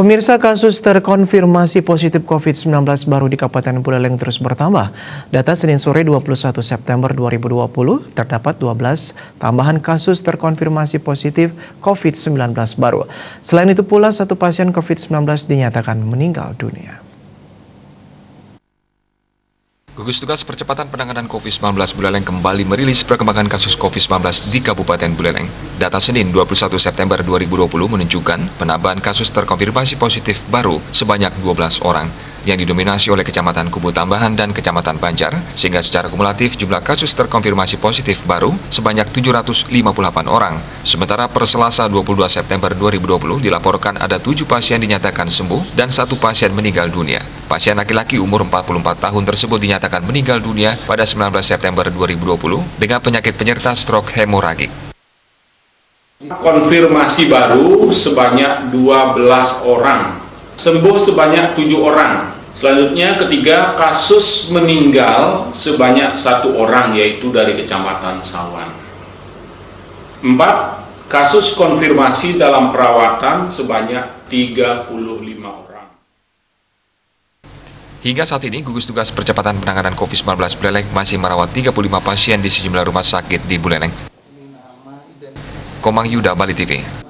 Pemirsa, kasus terkonfirmasi positif COVID-19 baru di Kabupaten Buleleng terus bertambah. Data Senin sore 21 September 2020 terdapat 12 tambahan kasus terkonfirmasi positif COVID-19 baru. Selain itu pula, satu pasien COVID-19 dinyatakan meninggal dunia. Gugus Tugas Percepatan Penanganan COVID-19 Buleleng kembali merilis perkembangan kasus COVID-19 di Kabupaten Buleleng. Data Senin 21 September 2020 menunjukkan penambahan kasus terkonfirmasi positif baru sebanyak 12 orang, yang didominasi oleh Kecamatan Kubu Tambahan dan Kecamatan Banjar, sehingga secara kumulatif jumlah kasus terkonfirmasi positif baru sebanyak 758 orang. Sementara per Selasa 22 September 2020 dilaporkan ada 7 pasien dinyatakan sembuh dan 1 pasien meninggal dunia. Pasien laki-laki umur 44 tahun tersebut dinyatakan meninggal dunia pada 19 September 2020 dengan penyakit penyerta stroke hemoragik. Konfirmasi baru sebanyak 12 orang, sembuh sebanyak 7 orang. Selanjutnya ketiga, kasus meninggal sebanyak 1 orang, yaitu dari Kecamatan Sawan. 4, kasus konfirmasi dalam perawatan sebanyak 35 orang. Hingga saat ini, Gugus Tugas Percepatan Penanganan COVID-19 Buleleng masih merawat 35 pasien di sejumlah rumah sakit di Buleleng. Komang Yuda, Bali TV.